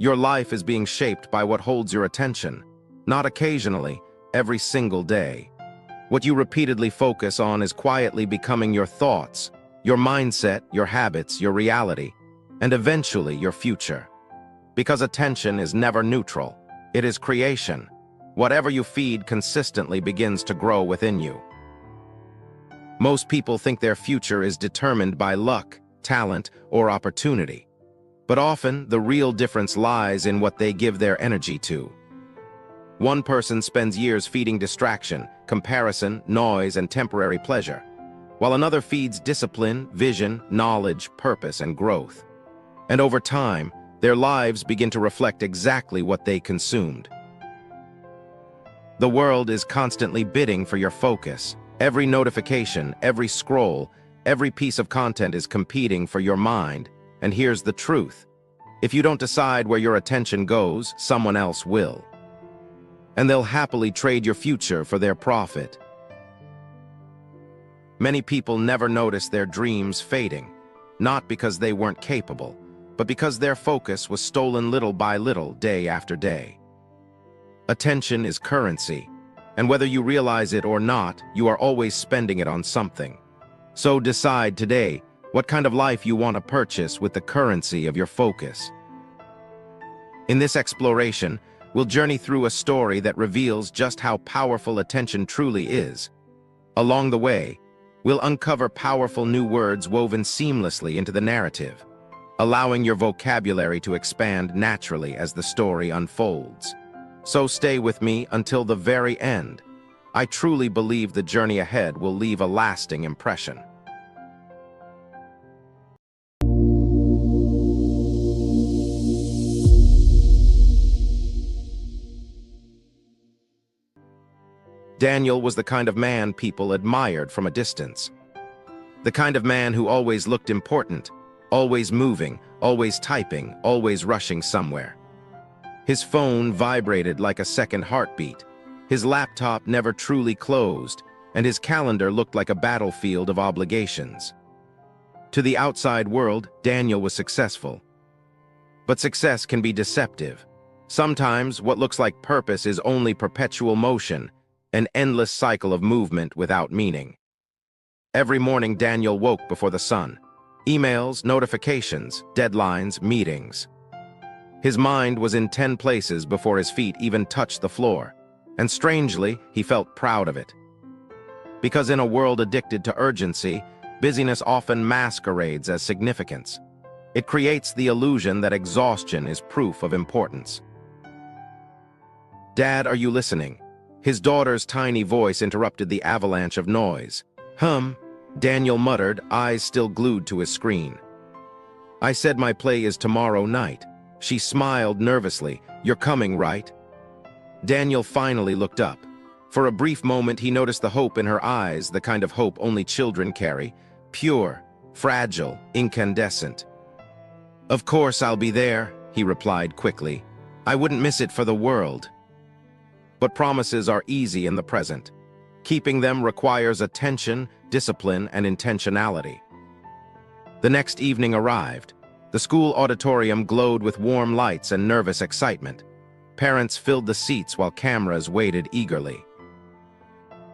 Your life is being shaped by what holds your attention, not occasionally, every single day. What you repeatedly focus on is quietly becoming your thoughts, your mindset, your habits, your reality, and eventually your future. Because attention is never neutral, it is creation. Whatever you feed consistently begins to grow within you. Most people think their future is determined by luck, talent, or opportunity. But often, the real difference lies in what they give their energy to. One person spends years feeding distraction, comparison, noise, and temporary pleasure, while another feeds discipline, vision, knowledge, purpose, and growth. And over time, their lives begin to reflect exactly what they consumed. The world is constantly bidding for your focus. Every notification, every scroll, every piece of content is competing for your mind. And here's the truth. If you don't decide where your attention goes, someone else will. And they'll happily trade your future for their profit. Many people never notice their dreams fading, not because they weren't capable, but because their focus was stolen little by little, day after day. Attention is currency, and whether you realize it or not, you are always spending it on something. So decide today what kind of life you want to purchase with the currency of your focus. In this exploration, we'll journey through a story that reveals just how powerful attention truly is. Along the way, we'll uncover powerful new words woven seamlessly into the narrative, allowing your vocabulary to expand naturally as the story unfolds. So stay with me until the very end. I truly believe the journey ahead will leave a lasting impression. Daniel was the kind of man people admired from a distance. The kind of man who always looked important, always moving, always typing, always rushing somewhere. His phone vibrated like a second heartbeat. His laptop never truly closed, and his calendar looked like a battlefield of obligations. To the outside world, Daniel was successful. But success can be deceptive. Sometimes what looks like purpose is only perpetual motion, an endless cycle of movement without meaning. Every morning Daniel woke before the sun. Emails, notifications, deadlines, meetings. His mind was in 10 places before his feet even touched the floor, and strangely, he felt proud of it. Because in a world addicted to urgency, busyness often masquerades as significance. It creates the illusion that exhaustion is proof of importance. "Dad, are you listening?" His daughter's tiny voice interrupted the avalanche of noise. Daniel muttered, eyes still glued to his screen. "I said my play is tomorrow night." She smiled nervously. "You're coming, right?" Daniel finally looked up. For a brief moment, he noticed the hope in her eyes, the kind of hope only children carry. Pure, fragile, incandescent. "Of course I'll be there," he replied quickly. "I wouldn't miss it for the world." But promises are easy in the present. Keeping them requires attention, discipline, and intentionality. The next evening arrived. The school auditorium glowed with warm lights and nervous excitement. Parents filled the seats while cameras waited eagerly.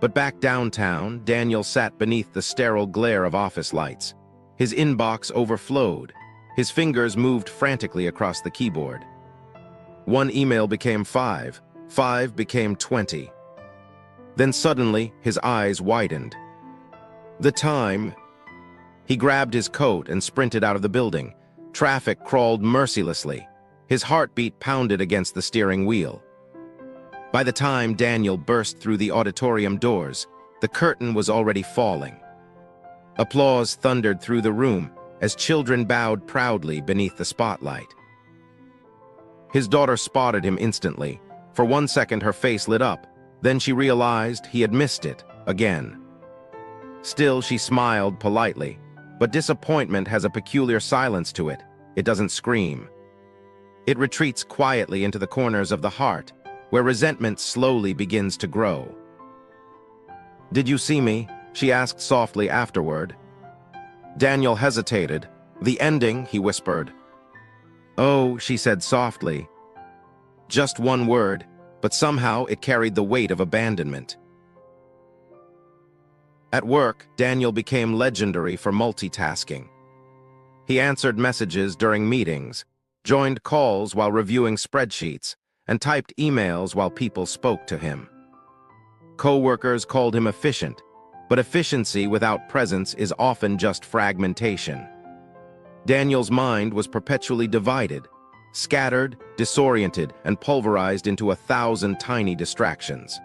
But back downtown, Daniel sat beneath the sterile glare of office lights. His inbox overflowed. His fingers moved frantically across the keyboard. One email became 5. 5 became 20. Then suddenly, his eyes widened. The time. He grabbed his coat and sprinted out of the building. Traffic crawled mercilessly. His heartbeat pounded against the steering wheel. By the time Daniel burst through the auditorium doors, the curtain was already falling. Applause thundered through the room as children bowed proudly beneath the spotlight. His daughter spotted him instantly. For 1 second, her face lit up. Then she realized he had missed it again. Still, she smiled politely. But disappointment has a peculiar silence to it. It doesn't scream. It retreats quietly into the corners of the heart, where resentment slowly begins to grow. "Did you see me?" she asked softly afterward. Daniel hesitated. "The ending," he whispered. "Oh," she said softly. Just one word, but somehow it carried the weight of abandonment. At work, Daniel became legendary for multitasking. He answered messages during meetings, joined calls while reviewing spreadsheets, and typed emails while people spoke to him. Co-workers called him efficient, but efficiency without presence is often just fragmentation. Daniel's mind was perpetually divided, scattered, disoriented, and pulverized into 1,000 tiny distractions.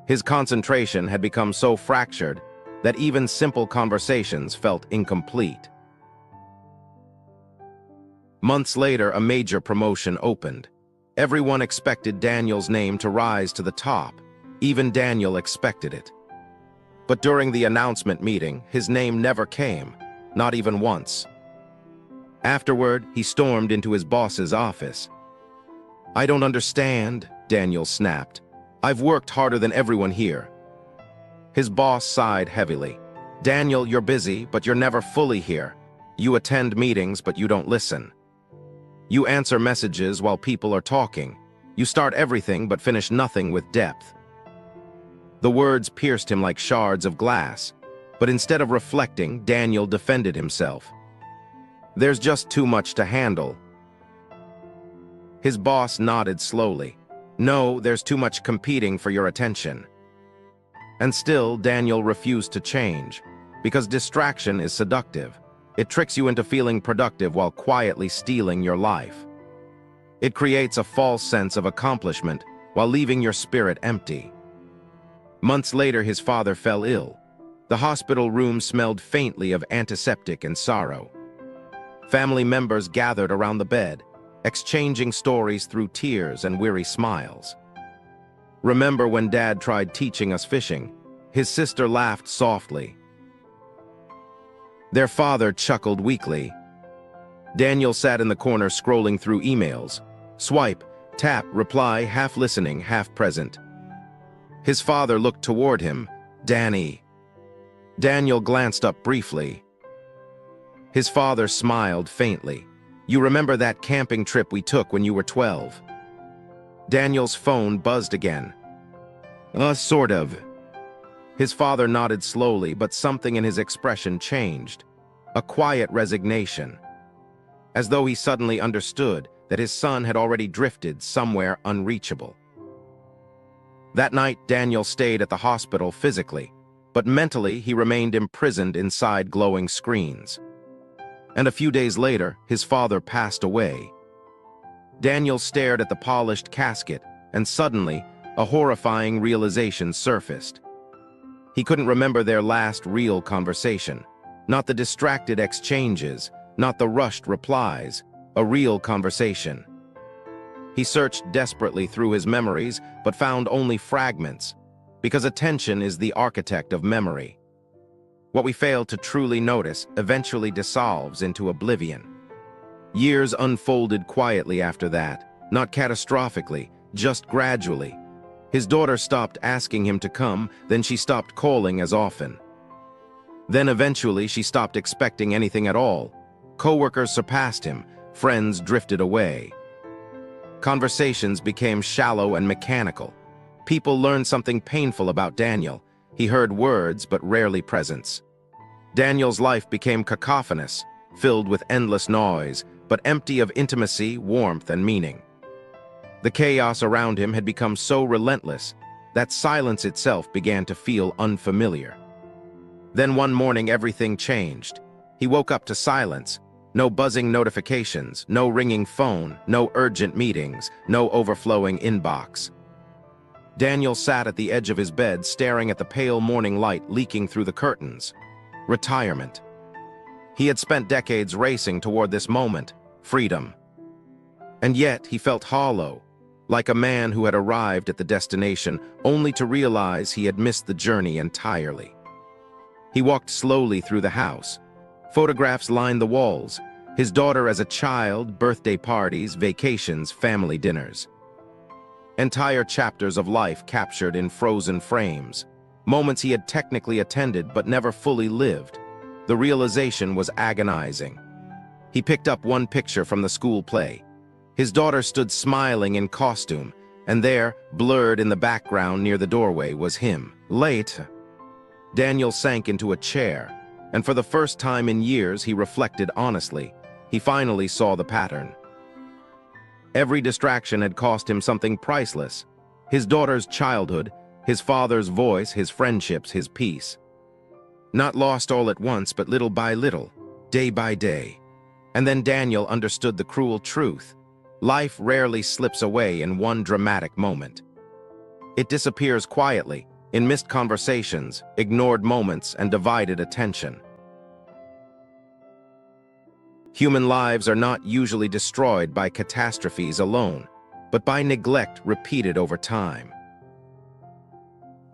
His concentration had become so fractured that even simple conversations felt incomplete. Months later, a major promotion opened. Everyone expected Daniel's name to rise to the top. Even Daniel expected it. But during the announcement meeting, his name never came, not even once. Afterward, he stormed into his boss's office. "I don't understand," Daniel snapped. "I've worked harder than everyone here." His boss sighed heavily. "Daniel, you're busy, but you're never fully here. You attend meetings, but you don't listen. You answer messages while people are talking. You start everything but finish nothing with depth." The words pierced him like shards of glass, but instead of reflecting, Daniel defended himself. "There's just too much to handle." His boss nodded slowly. "No, there's too much competing for your attention." And still, Daniel refused to change, because distraction is seductive. It tricks you into feeling productive while quietly stealing your life. It creates a false sense of accomplishment while leaving your spirit empty. Months later, his father fell ill. The hospital room smelled faintly of antiseptic and sorrow. Family members gathered around the bed, exchanging stories through tears and weary smiles. "Remember when Dad tried teaching us fishing?" His sister laughed softly. Their father chuckled weakly. Daniel sat in the corner scrolling through emails. Swipe, tap, reply, half listening, half present. His father looked toward him. "Danny." Daniel glanced up briefly. His father smiled faintly. "You remember that camping trip we took when you were 12? Daniel's phone buzzed again. Sort of." His father nodded slowly, but something in his expression changed. A quiet resignation. As though he suddenly understood that his son had already drifted somewhere unreachable. That night, Daniel stayed at the hospital physically, but mentally he remained imprisoned inside glowing screens. And a few days later, his father passed away. Daniel stared at the polished casket, and suddenly, a horrifying realization surfaced. He couldn't remember their last real conversation. Not the distracted exchanges, not the rushed replies. A real conversation. He searched desperately through his memories, but found only fragments, because attention is the architect of memory. What we fail to truly notice eventually dissolves into oblivion. Years unfolded quietly after that, not catastrophically, just gradually. His daughter stopped asking him to come, then she stopped calling as often. Then eventually she stopped expecting anything at all. Coworkers surpassed him, friends drifted away. Conversations became shallow and mechanical. People learned something painful about Daniel. He heard words, but rarely presence. Daniel's life became cacophonous, filled with endless noise, but empty of intimacy, warmth, and meaning. The chaos around him had become so relentless that silence itself began to feel unfamiliar. Then one morning everything changed. He woke up to silence. No buzzing notifications, no ringing phone, no urgent meetings, no overflowing inbox. Daniel sat at the edge of his bed staring at the pale morning light leaking through the curtains. Retirement. He had spent decades racing toward this moment, freedom. And yet he felt hollow, like a man who had arrived at the destination only to realize he had missed the journey entirely. He walked slowly through the house. Photographs lined the walls. His daughter as a child, birthday parties, vacations, family dinners. Entire chapters of life captured in frozen frames. Moments he had technically attended but never fully lived. The realization was agonizing. He picked up one picture from the school play. His daughter stood smiling in costume, and there, blurred in the background near the doorway, was him. Late. Daniel sank into a chair, and for the first time in years he reflected honestly. He finally saw the pattern. Every distraction had cost him something priceless. His daughter's childhood, his father's voice, his friendships, his peace. Not lost all at once, but little by little, day by day. And then Daniel understood the cruel truth. Life rarely slips away in one dramatic moment. It disappears quietly, in missed conversations, ignored moments, and divided attention. Human lives are not usually destroyed by catastrophes alone, but by neglect repeated over time.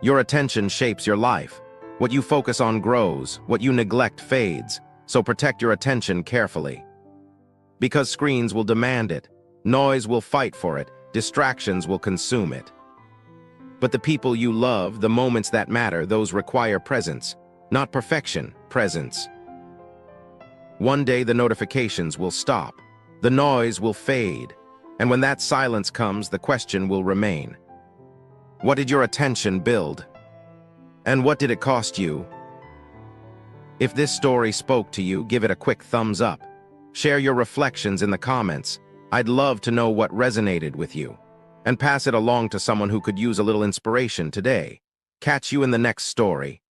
Your attention shapes your life. What you focus on grows, what you neglect fades, so protect your attention carefully. Because screens will demand it, noise will fight for it, distractions will consume it. But the people you love, the moments that matter, those require presence, not perfection, presence. One day the notifications will stop, the noise will fade, and when that silence comes, the question will remain. What did your attention build? And what did it cost you? If this story spoke to you, give it a quick thumbs up. Share your reflections in the comments. I'd love to know what resonated with you. And pass it along to someone who could use a little inspiration today. Catch you in the next story.